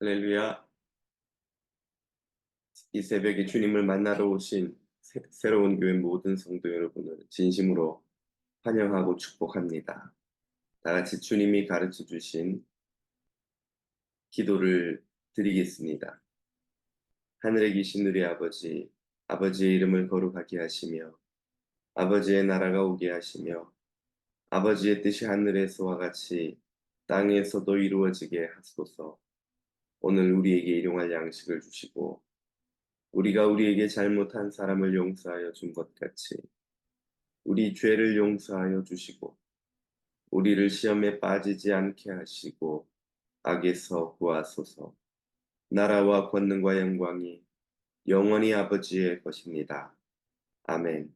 할렐루야. 이 새벽에 주님을 만나러 오신 새로운 교회 모든 성도 여러분을 진심으로 환영하고 축복합니다. 다 같이 주님이 가르쳐 주신 기도를 드리겠습니다. 하늘에 계신 우리 아버지, 아버지의 이름을 거룩하게 하시며, 아버지의 나라가 오게 하시며, 아버지의 뜻이 하늘에서와 같이 땅에서도 이루어지게 하소서. 오늘 우리에게 일용할 양식을 주시고, 우리가 우리에게 잘못한 사람을 용서하여 준 것 같이 우리 죄를 용서하여 주시고 우리를 시험에 빠지지 않게 하시고 악에서 구하소서. 나라와 권능과 영광이 영원히 아버지의 것입니다. 아멘.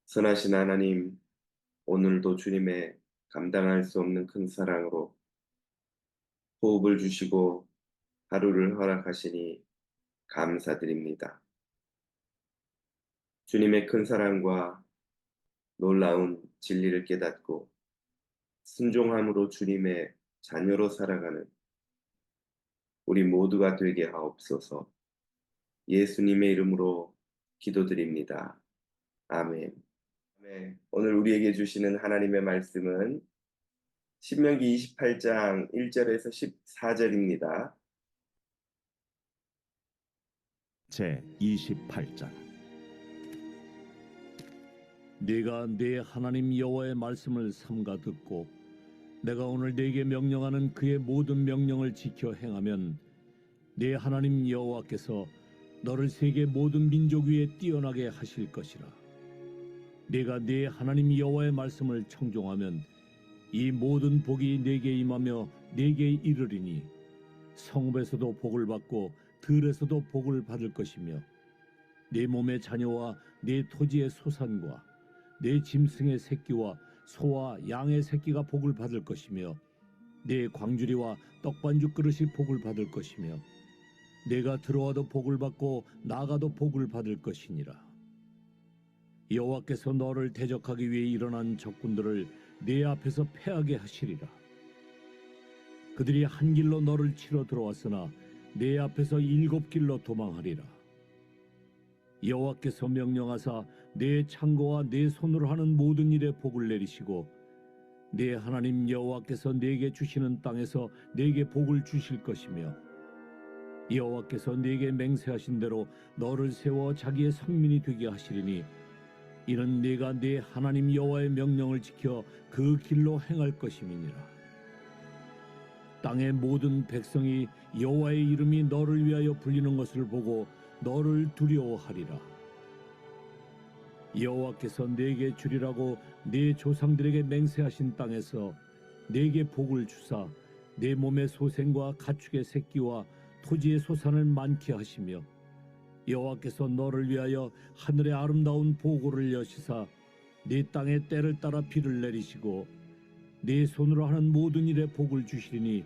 선하신 하나님, 오늘도 주님의 감당할 수 없는 큰 사랑으로 호흡을 주시고 하루를 허락하시니 감사드립니다. 주님의 큰 사랑과 놀라운 진리를 깨닫고 순종함으로 주님의 자녀로 살아가는 우리 모두가 되게 하옵소서. 예수님의 이름으로 기도드립니다. 아멘. 아멘. 오늘 우리에게 주시는 하나님의 말씀은 신명기 28장 1절에서 14절입니다. 제 28장. 네가 네 하나님 여호와의 말씀을 삼가 듣고 내가 오늘 네게 명령하는 그의 모든 명령을 지켜 행하면 네 하나님 여호와께서 너를 세계 모든 민족 위에 뛰어나게 하실 것이라. 네가 네 하나님 여호와의 말씀을 청종하면 이 모든 복이 네게 임하며 네게 이르리니 성읍에서도 복을 받고 들에서도 복을 받을 것이며 네 몸의 자녀와 네 토지의 소산과 네 짐승의 새끼와 소와 양의 새끼가 복을 받을 것이며 네 광주리와 떡반죽 그릇이 복을 받을 것이며 내가 들어와도 복을 받고 나가도 복을 받을 것이니라. 여호와께서 너를 대적하기 위해 일어난 적군들을 네 앞에서 패하게 하시리라. 그들이 한 길로 너를 치러 들어왔으나 네 앞에서 7길로 도망하리라. 여호와께서 명령하사 네 창고와 네 손으로 하는 모든 일에 복을 내리시고 네 하나님 여호와께서 네게 주시는 땅에서 네게 복을 주실 것이며 여호와께서 네게 맹세하신 대로 너를 세워 자기의 성민이 되게 하시리니 이는 네가 네 하나님 여호와의 명령을 지켜 그 길로 행할 것임이니라. 땅의 모든 백성이 여호와의 이름이 너를 위하여 불리는 것을 보고 너를 두려워하리라. 여호와께서 네게 주리라고 네 조상들에게 맹세하신 땅에서 네게 복을 주사 네 몸의 소생과 가축의 새끼와 토지의 소산을 많게 하시며 여호와께서 너를 위하여 하늘의 아름다운 보고를 여시사 네 땅에 때를 따라 비를 내리시고 네 손으로 하는 모든 일에 복을 주시리니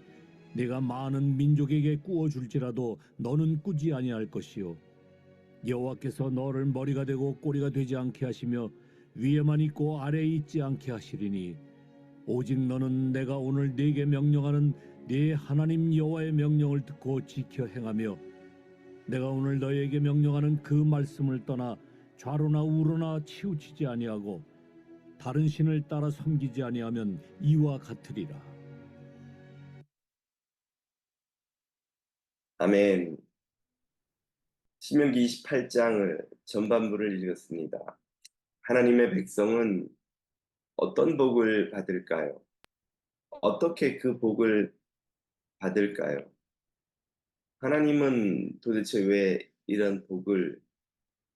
내가 많은 민족에게 꾸어줄지라도 너는 꾸지 아니할 것이요 여호와께서 너를 머리가 되고 꼬리가 되지 않게 하시며 위에만 있고 아래에 있지 않게 하시리니 오직 너는 내가 오늘 네게 명령하는 네 하나님 여호와의 명령을 듣고 지켜 행하며 내가 오늘 너에게 명령하는 그 말씀을 떠나 좌로나 우로나 치우치지 아니하고 다른 신을 따라 섬기지 아니하면 이와 같으리라. 아멘. 신명기 28장을 전반부를 읽었습니다. 하나님의 백성은 어떤 복을 받을까요? 어떻게 그 복을 받을까요? 하나님은 도대체 왜 이런 복을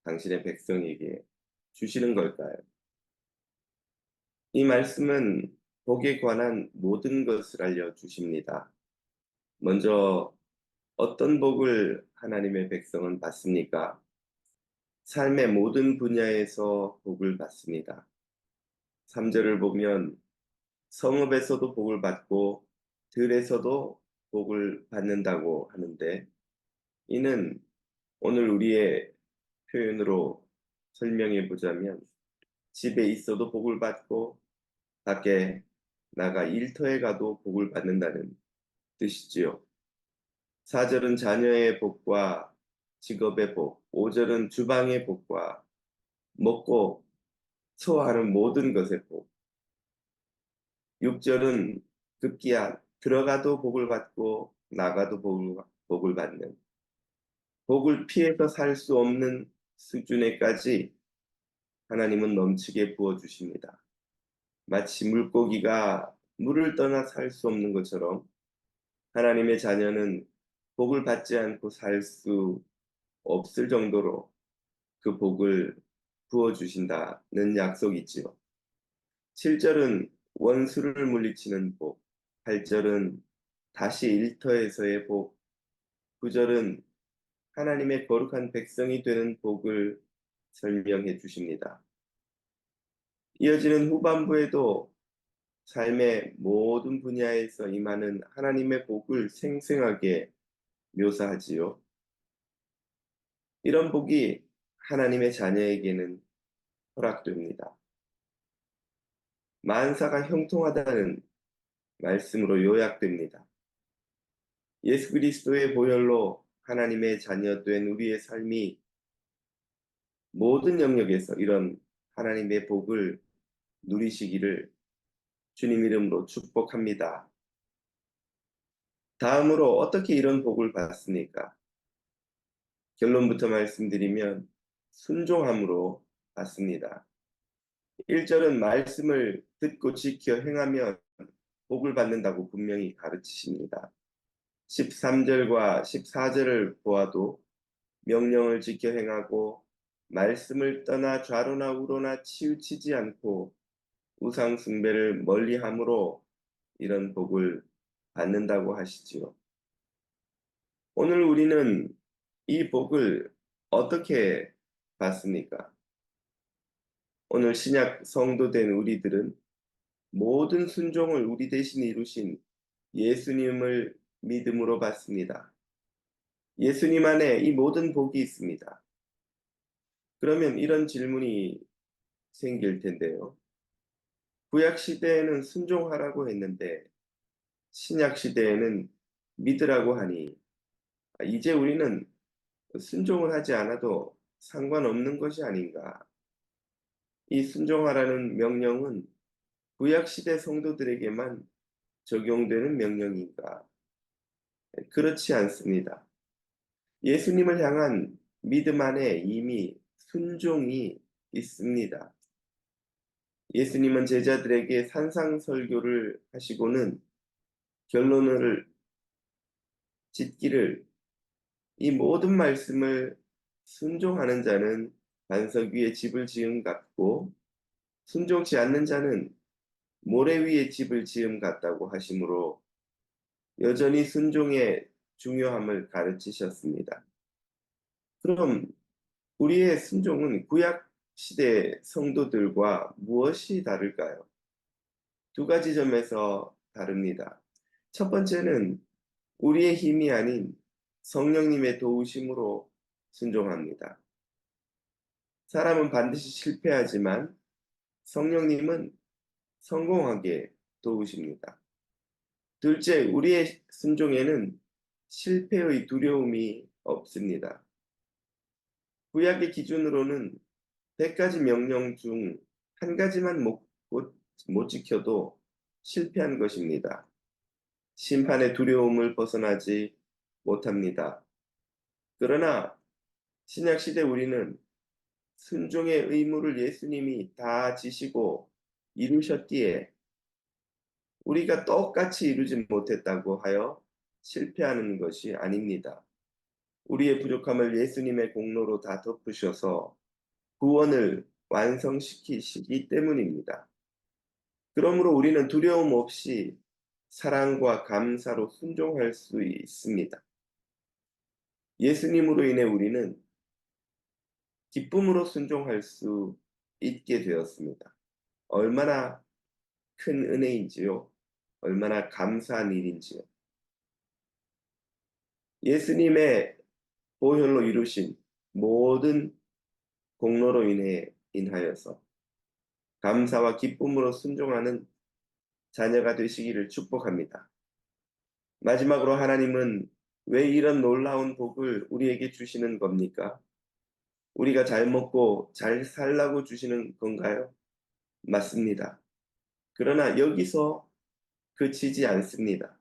당신의 백성에게 주시는 걸까요? 이 말씀은 복에 관한 모든 것을 알려주십니다. 먼저 어떤 복을 하나님의 백성은 받습니까? 삶의 모든 분야에서 복을 받습니다. 3절을 보면 성읍에서도 복을 받고 들에서도 복을 받는다고 하는데 이는 오늘 우리의 표현으로 설명해 보자면 집에 있어도 복을 받고 밖에 나가 일터에 가도 복을 받는다는 뜻이지요. 4절은 자녀의 복과 직업의 복, 5절은 주방의 복과 먹고 소화하는 모든 것의 복, 6절은 급기야 들어가도 복을 받고 나가도 복을 받는, 복을 피해서 살 수 없는 수준에까지 하나님은 넘치게 부어주십니다. 마치 물고기가 물을 떠나 살 수 없는 것처럼 하나님의 자녀는 복을 받지 않고 살 수 없을 정도로 그 복을 부어주신다는 약속이지요. 7절은 원수를 물리치는 복, 8절은 다시 일터에서의 복, 9절은 하나님의 거룩한 백성이 되는 복을 설명해 주십니다. 이어지는 후반부에도 삶의 모든 분야에서 임하는 하나님의 복을 생생하게 묘사하지요. 이런 복이 하나님의 자녀에게는 허락됩니다. 만사가 형통하다는 말씀으로 요약됩니다. 예수 그리스도의 보혈로 하나님의 자녀된 우리의 삶이 모든 영역에서 이런 하나님의 복을 누리시기를 주님 이름으로 축복합니다. 다음으로 어떻게 이런 복을 받습니까? 결론부터 말씀드리면 순종함으로 받습니다. 1절은 말씀을 듣고 지켜 행하면 복을 받는다고 분명히 가르치십니다. 13절과 14절을 보아도 명령을 지켜 행하고 말씀을 떠나 좌로나 우로나 치우치지 않고 우상 숭배를 멀리함으로 이런 복을 받는다고 하시지요. 오늘 우리는 이 복을 어떻게 받습니까? 오늘 신약 성도된 우리들은 모든 순종을 우리 대신 이루신 예수님을 믿음으로 받습니다. 예수님 안에 이 모든 복이 있습니다. 그러면 이런 질문이 생길 텐데요. 구약 시대에는 순종하라고 했는데 신약 시대에는 믿으라고 하니 이제 우리는 순종을 하지 않아도 상관없는 것이 아닌가. 이 순종하라는 명령은 구약 시대 성도들에게만 적용되는 명령인가? 그렇지 않습니다. 예수님을 향한 믿음 안에 이미 순종이 있습니다. 예수님은 제자들에게 산상설교를 하시고는 결론을 짓기를 이 모든 말씀을 순종하는 자는 반석 위에 집을 지음 같고 순종치 않는 자는 모래 위에 집을 지음 같다고 하시므로 여전히 순종의 중요함을 가르치셨습니다. 그럼 우리의 순종은 구약 시대 성도들과 무엇이 다를까요? 두 가지 점에서 다릅니다. 첫 번째는 우리의 힘이 아닌 성령님의 도우심으로 순종합니다. 사람은 반드시 실패하지만 성령님은 성공하게 도우십니다. 둘째, 우리의 순종에는 실패의 두려움이 없습니다. 구약의 기준으로는 100가지 명령 중 한 가지만 못 지켜도 실패한 것입니다. 심판의 두려움을 벗어나지 못합니다. 그러나 신약시대 우리는 순종의 의무를 예수님이 다 지시고 이루셨기에 우리가 똑같이 이루지 못했다고 하여 실패하는 것이 아닙니다. 우리의 부족함을 예수님의 공로로 다 덮으셔서 구원을 완성시키시기 때문입니다. 그러므로 우리는 두려움 없이 사랑과 감사로 순종할 수 있습니다. 예수님으로 인해 우리는 기쁨으로 순종할 수 있게 되었습니다. 얼마나 큰 은혜인지요. 얼마나 감사한 일인지요. 예수님의 보혈로 이루신 모든 공로로 인하여서 감사와 기쁨으로 순종하는 자녀가 되시기를 축복합니다. 마지막으로 하나님은 왜 이런 놀라운 복을 우리에게 주시는 겁니까? 우리가 잘 먹고 잘 살라고 주시는 건가요? 맞습니다. 그러나 여기서 그치지 않습니다.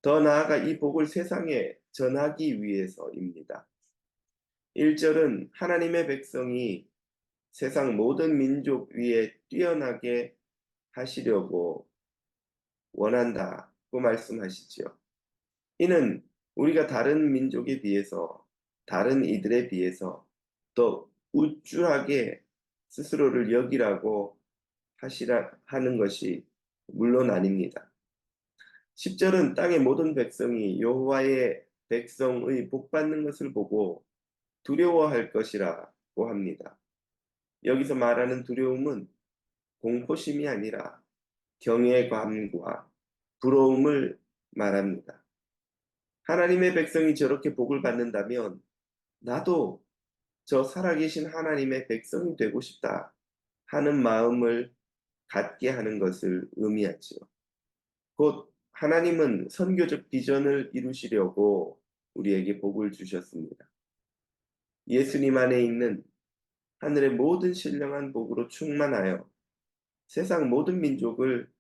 더 나아가 이 복을 세상에 전하기 위해서입니다. 1절은 하나님의 백성이 세상 모든 민족 위에 뛰어나게 하시려고 원한다고 말씀하시지요. 이는 우리가 다른 민족에 비해서, 다른 이들에 비해서 더 우쭐하게 스스로를 여기라고 하는 것이 물론 아닙니다. 10절은 땅의 모든 백성이 여호와의 백성의 복 받는 것을 보고 두려워할 것이라고 합니다. 여기서 말하는 두려움은 공포심이 아니라 경외감과 부러움을 말합니다. 하나님의 백성이 저렇게 복을 받는다면 나도 저 살아계신 하나님의 백성이 되고 싶다 하는 마음을 갖게 하는 것을 의미하지요. 곧 하나님은 선교적 비전을 이루시려고 우리에게 복을 주셨습니다. 예수님 안에 있는 하늘의 모든 신령한 복으로 충만하여 세상 모든 민족을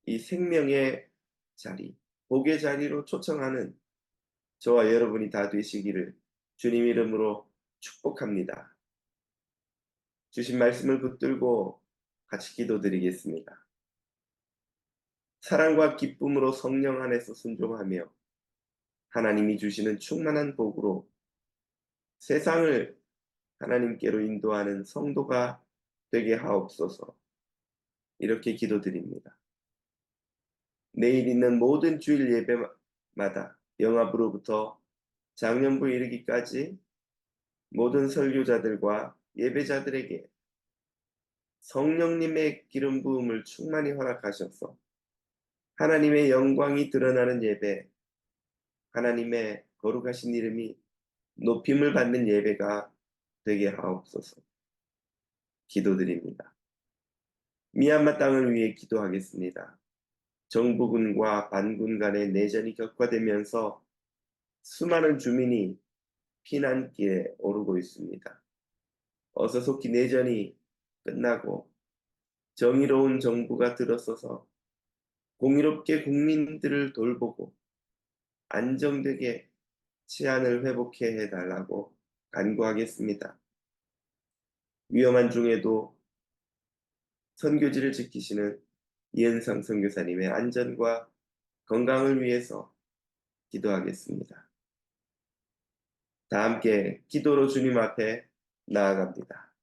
이 생명의 자리, 복의 자리로 초청하는 저와 여러분이 다 되시기를 주님 이름으로 축복합니다. 주신 말씀을 붙들고 같이 기도드리겠습니다. 사랑과 기쁨으로 성령 안에서 순종하며 하나님이 주시는 충만한 복으로 세상을 하나님께로 인도하는 성도가 되게 하옵소서. 이렇게 기도드립니다. 내일 있는 모든 주일 예배마다 영압으로부터 장년부에 이르기까지 모든 설교자들과 예배자들에게 성령님의 기름 부음을 충만히 허락하셔서 하나님의 영광이 드러나는 예배, 하나님의 거룩하신 이름이 높임을 받는 예배가 되게 하옵소서. 기도드립니다. 미얀마 땅을 위해 기도하겠습니다. 정부군과 반군 간의 내전이 격화되면서 수많은 주민이 피난길에 오르고 있습니다. 어서 속히 내전이 끝나고 정의로운 정부가 들어서서 공의롭게 국민들을 돌보고 안정되게 치안을 회복해 해달라고 간구하겠습니다. 위험한 중에도 선교지를 지키시는 이은상 선교사님의 안전과 건강을 위해서 기도하겠습니다. 다 함께 기도로 주님 앞에 나아갑니다.